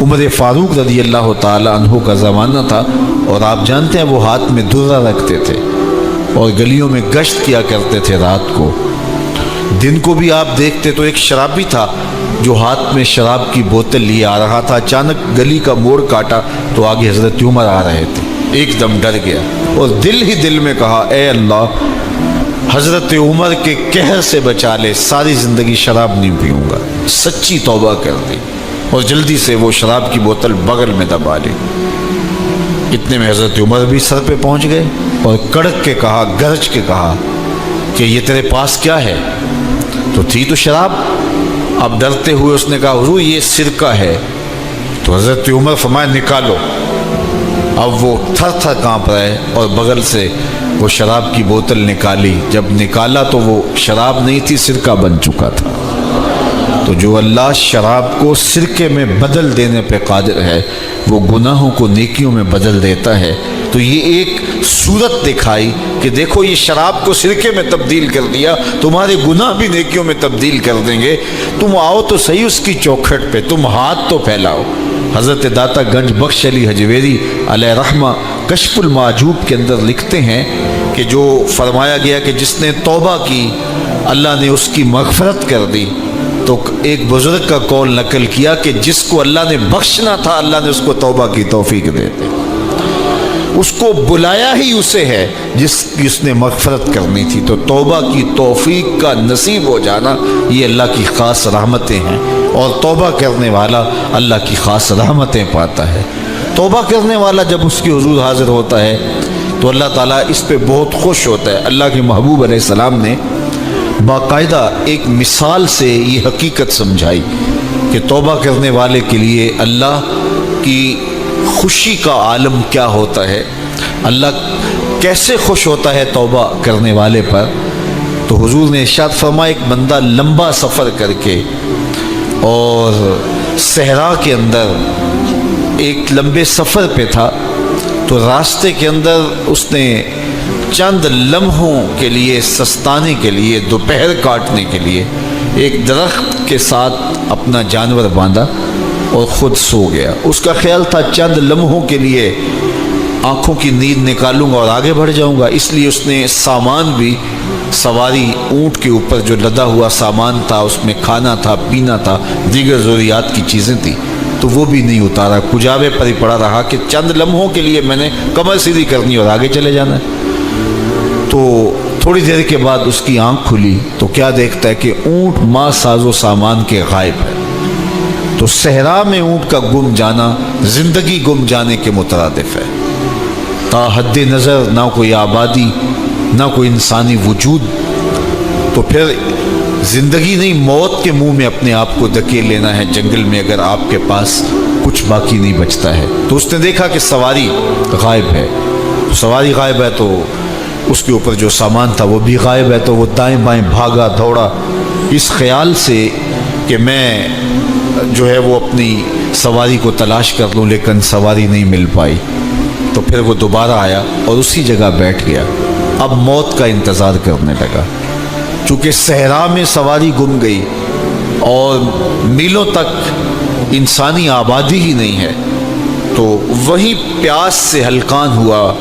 عمر فاروق رضی اللہ تعالی عنہ کا زمانہ تھا، اور آپ جانتے ہیں وہ ہاتھ میں درہ رکھتے تھے اور گلیوں میں گشت کیا کرتے تھے رات کو۔ دن کو بھی آپ دیکھتے تو ایک شرابی تھا جو ہاتھ میں شراب کی بوتل لیے آ رہا تھا۔ اچانک گلی کا موڑ کاٹا تو آگے حضرت عمر آ رہے تھے، ایک دم ڈر گیا اور دل ہی دل میں کہا اے اللہ حضرت عمر کے قہر سے بچا لے، ساری زندگی شراب نہیں پیوں گا۔ سچی توبہ کر دی اور جلدی سے وہ شراب کی بوتل بغل میں دبا لی۔ اتنے میں حضرت عمر بھی سر پہ پہنچ گئے اور کڑک کے کہا، گرج کے کہا کہ یہ تیرے پاس کیا ہے؟ تو تھی تو شراب۔ اب ڈرتے ہوئے اس نے کہا حضور یہ سرکہ ہے۔ تو حضرت عمر فرمایا نکالو۔ اب وہ تھر تھر کانپ رہے اور بغل سے وہ شراب کی بوتل نکالی۔ جب نکالا تو وہ شراب نہیں تھی، سرکہ بن چکا تھا۔ تو جو اللہ شراب کو سرکے میں بدل دینے پہ قادر ہے، وہ گناہوں کو نیکیوں میں بدل دیتا ہے۔ تو یہ ایک صورت دکھائی کہ دیکھو یہ شراب کو سرکے میں تبدیل کر دیا، تمہارے گناہ بھی نیکیوں میں تبدیل کر دیں گے۔ تم آؤ تو صحیح اس کی چوکھٹ پہ، تم ہاتھ تو پھیلاؤ۔ حضرت داتا گنج بخش علی حجویری علیہ رحمہ کشف المعجوب کے اندر لکھتے ہیں کہ جو فرمایا گیا کہ جس نے توبہ کی اللہ نے اس کی مغفرت کر دی، تو ایک بزرگ کا قول نقل کیا کہ جس کو اللہ نے بخشنا تھا اللہ نے اس کو توبہ کی توفیق دے دی۔ اس کو بلایا ہی اسے ہے جس نے مغفرت کرنی تھی۔ تو توبہ کی توفیق کا نصیب ہو جانا یہ اللہ کی خاص رحمتیں ہیں، اور توبہ کرنے والا اللہ کی خاص رحمتیں پاتا ہے۔ توبہ کرنے والا جب اس کے حضور حاضر ہوتا ہے تو اللہ تعالیٰ اس پہ بہت خوش ہوتا ہے۔ اللہ کے محبوب علیہ السلام نے باقاعدہ ایک مثال سے یہ حقیقت سمجھائی کہ توبہ کرنے والے کے لیے اللہ کی خوشی کا عالم کیا ہوتا ہے، اللہ کیسے خوش ہوتا ہے توبہ کرنے والے پر۔ تو حضور نے ارشاد فرمایا ایک بندہ لمبا سفر کر کے اور صحرا کے اندر ایک لمبے سفر پہ تھا، تو راستے کے اندر اس نے چند لمحوں کے لیے سستانے کے لیے، دوپہر کاٹنے کے لیے ایک درخت کے ساتھ اپنا جانور باندھا اور خود سو گیا۔ اس کا خیال تھا چند لمحوں کے لیے آنکھوں کی نیند نکالوں گا اور آگے بڑھ جاؤں گا، اس لیے اس نے سامان بھی سواری اونٹ کے اوپر جو لدا ہوا سامان تھا، اس میں کھانا تھا، پینا تھا، دیگر ضروریات کی چیزیں تھیں، تو وہ بھی نہیں اتارا، کجاوے پر ہی پڑا رہا کہ چند لمحوں کے لیے میں نے کمر سیدھی کرنی اور آگے چلے جانا ہے۔ تو تھوڑی دیر کے بعد اس کی آنکھ کھلی تو کیا دیکھتا ہے کہ اونٹ ماں ساز و سامان کے غائب ہے۔ تو صحرا میں اونٹ کا گم جانا زندگی گم جانے کے مترادف ہے۔ تا حد نظر نہ کوئی آبادی، نہ کوئی انسانی وجود، تو پھر زندگی نہیں موت کے منہ میں اپنے آپ کو دھکیل لینا ہے جنگل میں، اگر آپ کے پاس کچھ باقی نہیں بچتا ہے۔ تو اس نے دیکھا کہ سواری غائب ہے، سواری غائب ہے تو اس کے اوپر جو سامان تھا وہ بھی غائب ہے، تو وہ دائیں بائیں بھاگا دوڑا اس خیال سے کہ میں جو ہے وہ اپنی سواری کو تلاش کر لوں، لیکن سواری نہیں مل پائی۔ تو پھر وہ دوبارہ آیا اور اسی جگہ بیٹھ گیا، اب موت کا انتظار کرنے لگا۔ چونکہ صحرا میں سواری گم گئی اور میلوں تک انسانی آبادی ہی نہیں ہے، تو وہیں پیاس سے ہلکان ہوا،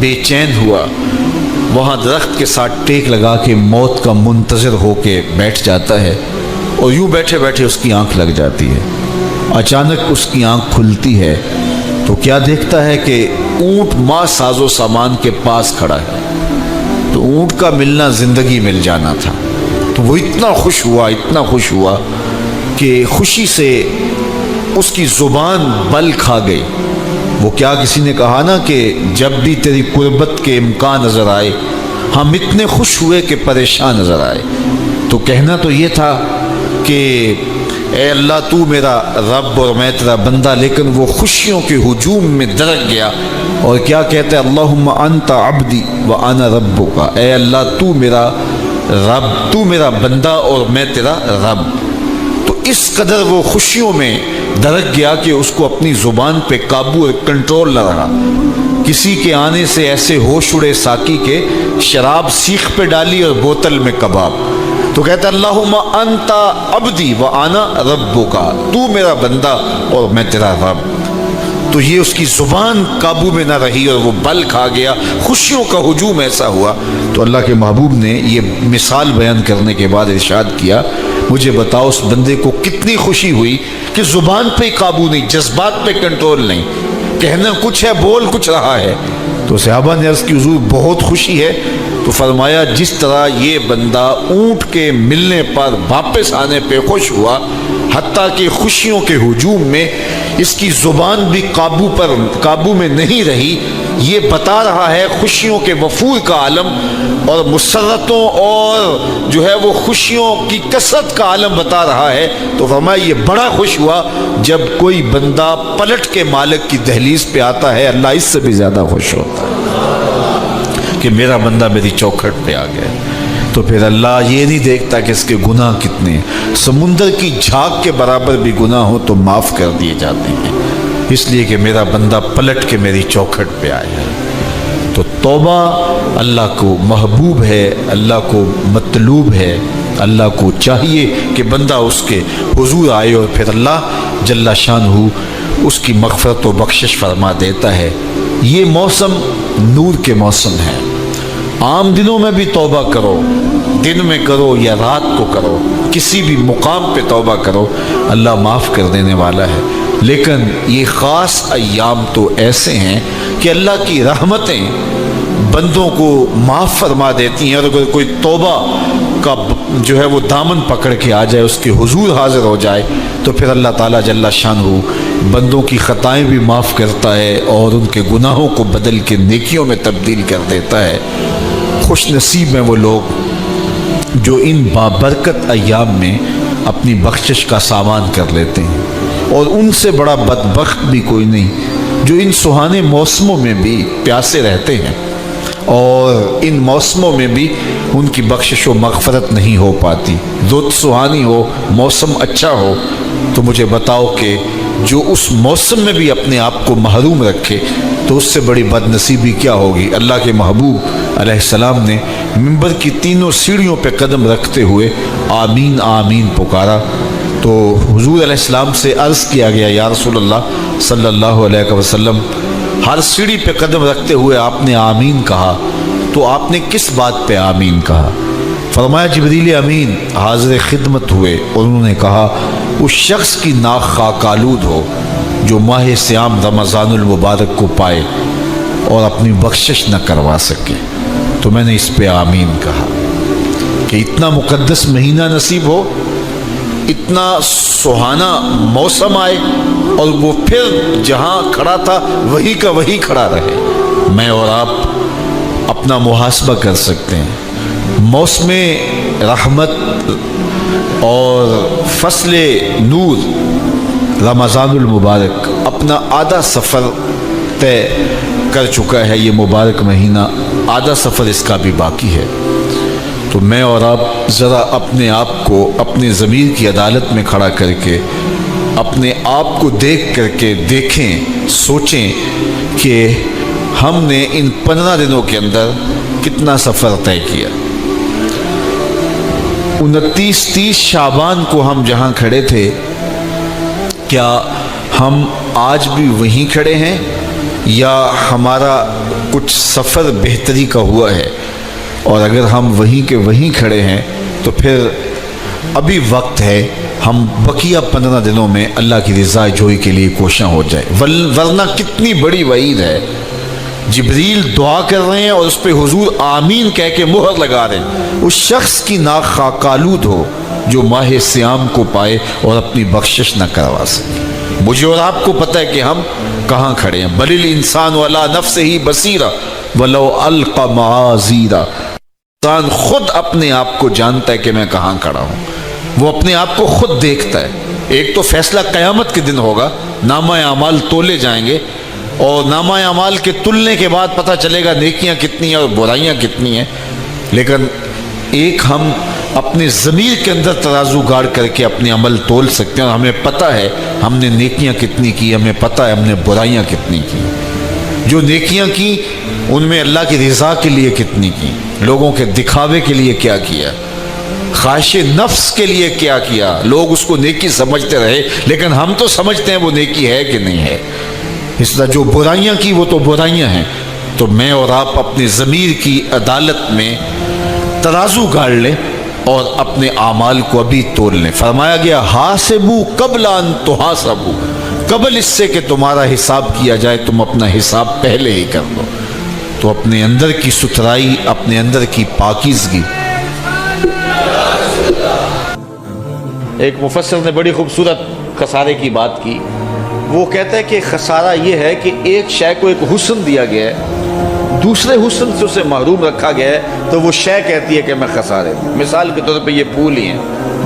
بے چین ہوا، وہاں درخت کے ساتھ ٹیک لگا کے موت کا منتظر ہو کے بیٹھ جاتا ہے، اور یوں بیٹھے بیٹھے اس کی آنکھ لگ جاتی ہے۔ اچانک اس کی آنکھ کھلتی ہے تو کیا دیکھتا ہے کہ اونٹ ماں ساز و سامان کے پاس کھڑا ہے۔ تو اونٹ کا ملنا زندگی مل جانا تھا، تو وہ اتنا خوش ہوا کہ خوشی سے اس کی زبان بل کھا گئی۔ وہ کیا کسی نے کہا نا کہ جب بھی تیری قربت کے امکان نظر آئے ہم اتنے خوش ہوئے کہ پریشان نظر آئے۔ تو کہنا تو یہ تھا کہ اے اللہ تو میرا رب اور میں تیرا بندہ، لیکن وہ خوشیوں کے ہجوم میں درک گیا اور کیا کہتا ہے اللہم انت عبدی وانا ربک، اے اللہ تو میرا رب، تو میرا بندہ اور میں تیرا رب۔ تو اس قدر وہ خوشیوں میں درک گیا کہ اس کو اپنی زبان پہ قابو اور کنٹرول نہ رہا۔ کسی کے آنے سے ایسے ہوش اڑے ساقی کے، شراب سیخ پہ ڈالی اور بوتل میں کباب۔ تو کہتا اللہم انت عبدی و انا ربک، تو میرا بندہ اور میں تیرا رب۔ تو یہ اس کی زبان قابو میں نہ رہی اور وہ بل کھا گیا، خوشیوں کا ہجوم ایسا ہوا۔ تو اللہ کے محبوب نے یہ مثال بیان کرنے کے بعد ارشاد کیا، مجھے بتاؤ اس بندے کو کتنی خوشی ہوئی کہ زبان پہ قابو نہیں، جذبات پہ کنٹرول نہیں، کہنا کچھ ہے بول کچھ رہا ہے۔ تو صحابہ نے عرض کی حضور بہت خوشی ہے۔ تو فرمایا جس طرح یہ بندہ اونٹ کے ملنے پر واپس آنے پہ خوش ہوا، حتیٰ کہ خوشیوں کے ہجوم میں اس کی زبان بھی قابو میں نہیں رہی، یہ بتا رہا ہے خوشیوں کے وفور کا عالم اور مسرتوں اور جو ہے وہ خوشیوں کی کثرت کا عالم بتا رہا ہے۔ تو فرمایا یہ بڑا خوش ہوا جب کوئی بندہ پلٹ کے مالک کی دہلیز پہ آتا ہے، اللہ اس سے بھی زیادہ خوش ہوتا ہے کہ میرا بندہ میری چوکھٹ پہ آ گیا۔ تو پھر اللہ یہ نہیں دیکھتا کہ اس کے گناہ کتنے ہیں، سمندر کی جھاگ کے برابر بھی گناہ ہو تو معاف کر دیے جاتے ہیں، اس لیے کہ میرا بندہ پلٹ کے میری چوکھٹ پہ آیا ہے۔ تو توبہ اللہ کو محبوب ہے، اللہ کو مطلوب ہے، اللہ کو چاہیے کہ بندہ اس کے حضور آئے اور پھر اللہ جل شانہ اس کی مغفرت و بخشش فرما دیتا ہے۔ یہ موسم نور کے موسم ہے، عام دنوں میں بھی توبہ کرو، دن میں کرو یا رات کو کرو، کسی بھی مقام پہ توبہ کرو، اللہ معاف کر دینے والا ہے۔ لیکن یہ خاص ایام تو ایسے ہیں کہ اللہ کی رحمتیں بندوں کو معاف فرما دیتی ہیں، اور اگر کوئی توبہ کا جو ہے وہ دامن پکڑ کے آ جائے، اس کے حضور حاضر ہو جائے، تو پھر اللہ تعالیٰ جل شانہ بندوں کی خطائیں بھی معاف کرتا ہے اور ان کے گناہوں کو بدل کے نیکیوں میں تبدیل کر دیتا ہے۔ خوش نصیب ہیں وہ لوگ جو ان بابرکت ایام میں اپنی بخشش کا سامان کر لیتے ہیں، اور ان سے بڑا بدبخت بھی کوئی نہیں جو ان سہانے موسموں میں بھی پیاسے رہتے ہیں اور ان موسموں میں بھی ان کی بخشش و مغفرت نہیں ہو پاتی۔ رت سہانی ہو، موسم اچھا ہو، تو مجھے بتاؤ کہ جو اس موسم میں بھی اپنے آپ کو محروم رکھے تو اس سے بڑی بد نصیبی کیا ہوگی۔ اللہ کے محبوب علیہ السلام نے منبر کی تینوں سیڑھیوں پہ قدم رکھتے ہوئے آمین آمین پکارا، تو حضور علیہ السلام سے عرض کیا گیا یا رسول اللہ صلی اللہ علیہ وسلم، ہر سیڑھی پہ قدم رکھتے ہوئے آپ نے آمین کہا، تو آپ نے کس بات پہ آمین کہا؟ فرمایا جبریل امین حاضر خدمت ہوئے اور انہوں نے کہا اس شخص کی ناک خاک آلود ہو جو ماہ صیام رمضان المبارک کو پائے اور اپنی بخشش نہ کروا سکے۔ تو میں نے اس پہ آمین کہا کہ اتنا مقدس مہینہ نصیب ہو، اتنا سہانا موسم آئے اور وہ پھر جہاں کھڑا تھا وہی کا وہی کھڑا رہے۔ میں اور آپ اپنا محاسبہ کر سکتے ہیں، موسم رحمت اور فصل نور رمضان المبارک اپنا آدھا سفر طے کر چکا ہے، یہ مبارک مہینہ آدھا سفر اس کا بھی باقی ہے۔ تو میں اور آپ ذرا اپنے آپ کو اپنے ضمیر کی عدالت میں کھڑا کر کے اپنے آپ کو دیکھ کر کے دیکھیں، سوچیں کہ ہم نے ان 15 دنوں کے اندر کتنا سفر طے کیا۔ 29-30 شعبان کو ہم جہاں کھڑے تھے، کیا ہم آج بھی وہیں کھڑے ہیں یا ہمارا کچھ سفر بہتری کا ہوا ہے؟ اور اگر ہم وہیں کے وہیں کھڑے ہیں تو پھر ابھی وقت ہے، ہم بقیہ 15 دنوں میں اللہ کی رضا جوئی کے لیے کوشاں ہو جائے، ورنہ کتنی بڑی وعید ہے۔ جبریل دعا کر رہے ہیں اور اس پہ حضور آمین کہہ کے مہر لگا رہے ہیں، اس شخص کی ناک خاک آلود ہو جو ماہ صیام کو پائے اور اپنی بخشش نہ کروا سکے۔ مجھے اور آپ کو پتہ ہے کہ ہم کہاں کھڑے ہیں۔ بل الانسان علی نفسہ بصیرہ ولو القی معاذیرہ، انسان خود اپنے آپ کو جانتا ہے کہ میں کہاں کھڑا ہوں، وہ اپنے آپ کو خود دیکھتا ہے۔ ایک تو فیصلہ قیامت کے دن ہوگا، نامہ اعمال تولے جائیں گے اور نامہ اعمال کے تلنے کے بعد پتہ چلے گا نیکیاں کتنی ہیں اور برائیاں کتنی ہیں۔ لیکن ایک ہم اپنے ضمیر کے اندر ترازو گاڑ کر کے اپنے عمل تول سکتے ہیں اور ہمیں پتہ ہے ہم نے نیکیاں کتنی کی، ہمیں پتہ ہے ہم نے برائیاں کتنی کی۔ جو نیکیاں کی ان میں اللہ کی رضا کے لیے کتنی کی، لوگوں کے دکھاوے کے لیے کیا کیا، خواہش نفس کے لیے کیا کیا، لوگ اس کو نیکی سمجھتے رہے، لیکن ہم تو سمجھتے ہیں وہ نیکی ہے کہ نہیں ہے۔ اس طرح جو برائیاں کی وہ تو برائیاں ہیں، تو میں اور آپ اپنی ضمیر کی عدالت میں ترازو گاڑ لیں اور اپنے اعمال کو ابھی تول لیں۔ فرمایا گیا حاسبوا قبل ان تحاسبوا، قبل اس سے کہ تمہارا حساب کیا جائے تم اپنا حساب پہلے ہی کر لو۔ تو اپنے اندر کی ستھرائی، اپنے اندر کی پاکیزگی۔ ایک مفسر نے بڑی خوبصورت خسارے کی بات کی، وہ کہتا ہے کہ خسارہ یہ ہے کہ ایک شے کو ایک حسن دیا گیا ہے، دوسرے حسن سے اسے محروم رکھا گیا ہے، تو وہ شے کہتی ہے کہ میں خسارے ہوں۔ مثال کے طور پہ یہ پھول ہی ہیں،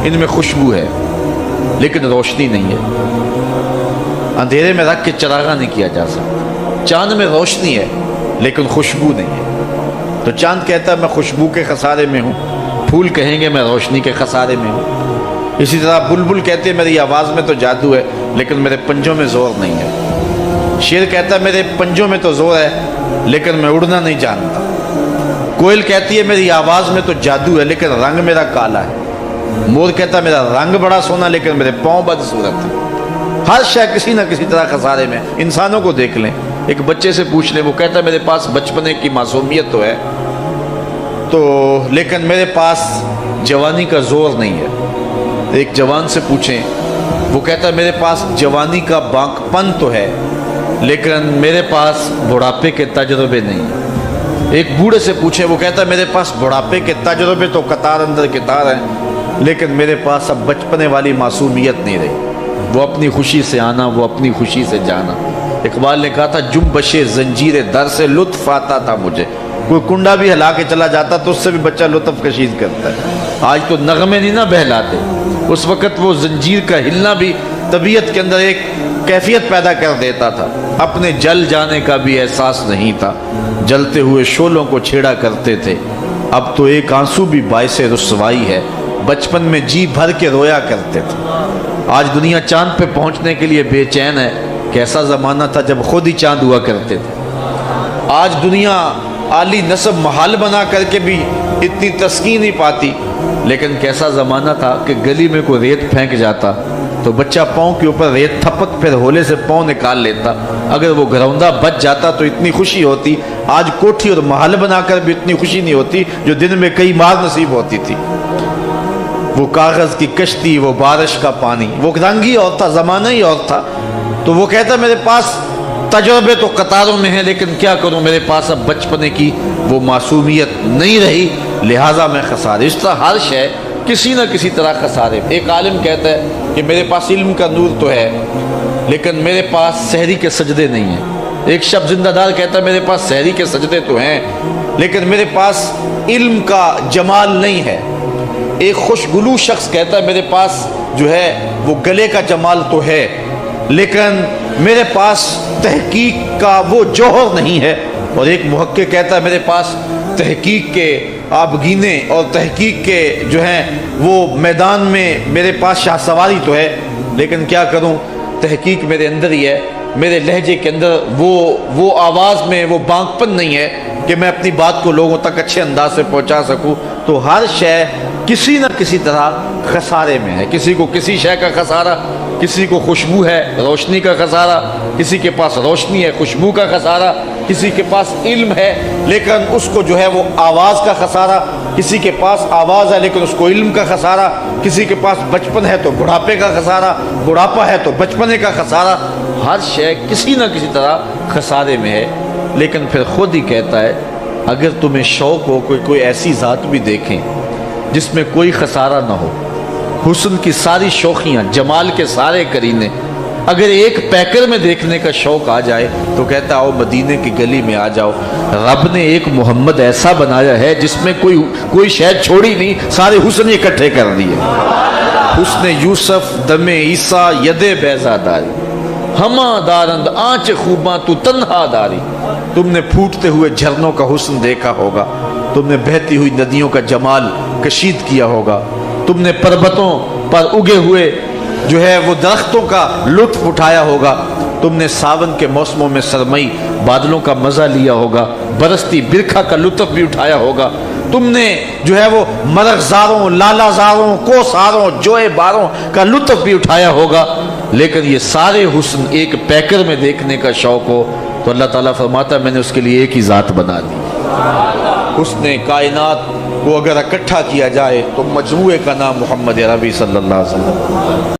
ان میں خوشبو ہے لیکن روشنی نہیں ہے، اندھیرے میں رکھ کے چراغاں نہیں کیا جا سکتا۔ چاند میں روشنی ہے لیکن خوشبو نہیں ہے، تو چاند کہتا ہے میں خوشبو کے خسارے میں ہوں، پھول کہیں گے میں روشنی کے خسارے میں ہوں۔ اسی طرح بلبل کہتے ہیں میری آواز میں تو جادو ہے لیکن میرے پنجوں میں زور نہیں ہے۔ شیر کہتا ہے میرے پنجوں میں تو زور ہے لیکن میں اڑنا نہیں جانتا۔ کوئل کہتی ہے میری آواز میں تو جادو ہے لیکن رنگ میرا کالا ہے۔ مور کہتا ہے میرا رنگ بڑا سونا لیکن میرے پاؤں بدصورت ہیں۔ ہر شے کسی نہ کسی طرح خسارے میں۔ انسانوں کو دیکھ لیں، ایک بچے سے پوچھ لیں، وہ کہتا ہے میرے پاس بچپنے کی معصومیت تو ہے تو لیکن میرے پاس جوانی کا زور نہیں ہے۔ ایک جوان سے پوچھیں، وہ کہتا ہے میرے پاس جوانی کا بانک پن تو ہے لیکن میرے پاس بڑھاپے کے تجربے نہیں ہیں۔ ایک بوڑھے سے پوچھیں، وہ کہتا ہے میرے پاس بڑھاپے کے تجربے تو قطار اندر قطار ہیں لیکن میرے پاس اب بچپنے والی معصومیت نہیں رہی، وہ اپنی خوشی سے آنا، وہ اپنی خوشی سے جانا۔ اقبال نے کہا تھا جنبش زنجیر در سے لطف آتا تھا مجھے، کوئی کنڈا بھی ہلا کے چلا جاتا تو اس سے بھی بچہ لطف کشید کرتا ہے۔ آج تو نغمے نہیں نہ بہلاتے، اس وقت وہ زنجیر کا ہلنا بھی طبیعت کے اندر ایک کیفیت پیدا کر دیتا تھا۔ اپنے جل جانے کا بھی احساس نہیں تھا، جلتے ہوئے شعلوں کو چھیڑا کرتے تھے۔ اب تو ایک آنسو بھی باعث رسوائی ہے، بچپن میں جی بھر کے رویا کرتے تھے۔ آج دنیا چاند پہ پہنچنے کے لیے بے چین ہے، کیسا زمانہ تھا جب خود ہی چاند ہوا کرتے تھے۔ آج دنیا عالی نسب محال بنا کر کے بھی اتنی تسکین نہیں پاتی، لیکن کیسا زمانہ تھا کہ گلی میں کوئی ریت پھینک جاتا تو بچہ پاؤں کے اوپر ریت تھپک پھر ہولے سے پاؤں نکال لیتا، اگر وہ گھروندہ بچ جاتا تو اتنی خوشی ہوتی۔ آج کوٹھی اور محل بنا کر بھی اتنی خوشی نہیں ہوتی جو دن میں کئی مار نصیب ہوتی تھی۔ وہ کاغذ کی کشتی، وہ بارش کا پانی، وہ رنگ ہی اور تھا، زمانہ ہی اور تھا۔ تو وہ کہتا میرے پاس تجربے تو قطاروں میں ہیں لیکن کیا کروں، میرے پاس اب بچپنے کی وہ معصومیت نہیں رہی، لہٰذا میں خسارے۔ اس طرح ہر شے کسی نہ کسی طرح خسارے۔ ایک عالم کہتا ہے کہ میرے پاس علم کا نور تو ہے لیکن میرے پاس سحری کے سجدے نہیں ہیں۔ ایک شب زندہ دار کہتا ہے میرے پاس سحری کے سجدے تو ہیں لیکن میرے پاس علم کا جمال نہیں ہے۔ ایک خوشگلو شخص کہتا ہے میرے پاس جو ہے وہ گلے کا جمال تو ہے لیکن میرے پاس تحقیق کا وہ جوہر نہیں ہے۔ اور ایک محقق کہتا ہے میرے پاس تحقیق کے آبگینے اور تحقیق کے جو ہیں وہ میدان میں میرے پاس شاہ سواری تو ہے لیکن کیا کروں، تحقیق میرے اندر ہی ہے، میرے لہجے کے اندر وہ آواز میں وہ بانک پن نہیں ہے کہ میں اپنی بات کو لوگوں تک اچھے انداز سے پہنچا سکوں۔ تو ہر شے کسی نہ کسی طرح خسارے میں ہے۔ کسی کو کسی شے کا خسارہ، کسی کو خوشبو ہے روشنی کا خسارہ، کسی کے پاس روشنی ہے خوشبو کا خسارہ، کسی کے پاس علم ہے لیکن اس کو جو ہے وہ آواز کا خسارہ، کسی کے پاس آواز ہے لیکن اس کو علم کا خسارہ، کسی کے پاس بچپن ہے تو بڑھاپے کا خسارہ، بڑھاپا ہے تو بچپنے کا خسارہ۔ ہر شے کسی نہ کسی طرح خسارے میں ہے۔ لیکن پھر خود ہی کہتا ہے اگر تمہیں شوق ہو کوئی ایسی ذات بھی دیکھیں جس میں کوئی خسارہ نہ ہو، حسن کی ساری شوخیاں، جمال کے سارے کرینے اگر ایک پیکر میں دیکھنے کا شوق آ جائے تو کہتا آؤ مدینے کی گلی میں آ جاؤ۔ رب نے ایک محمد ایسا بنایا ہے جس میں کوئی شے چھوڑی نہیں، سارے حسن اکٹھے کر دیے۔ حسن یوسف دم عیسیٰ ید بیضا داری، ہما دارند آنچ خوباں تو تنہا داری۔ تم نے پھوٹتے ہوئے جھرنوں کا حسن دیکھا ہوگا، تم نے بہتی ہوئی ندیوں کا جمال کشید کیا ہوگا، تم نے پربتوں پر اگے ہوئے جو ہے وہ درختوں کا لطف اٹھایا ہوگا، تم نے ساون کے موسموں میں سرمئی بادلوں کا مزہ لیا ہوگا، برستی برکھا کا لطف بھی اٹھایا ہوگا، تم نے جو ہے وہ مرغزاروں، لالا زاروں، کوساروں، جوئے باروں کا لطف بھی اٹھایا ہوگا، لیکن یہ سارے حسن ایک پیکر میں دیکھنے کا شوق ہو تو اللہ تعالیٰ فرماتا ہے میں نے اس کے لیے ایک ہی ذات بنا دی۔ حسن کائنات کو اگر اکٹھا کیا جائے تو مجموعے کا نام محمد عربی صلی اللہ علیہ وسلم۔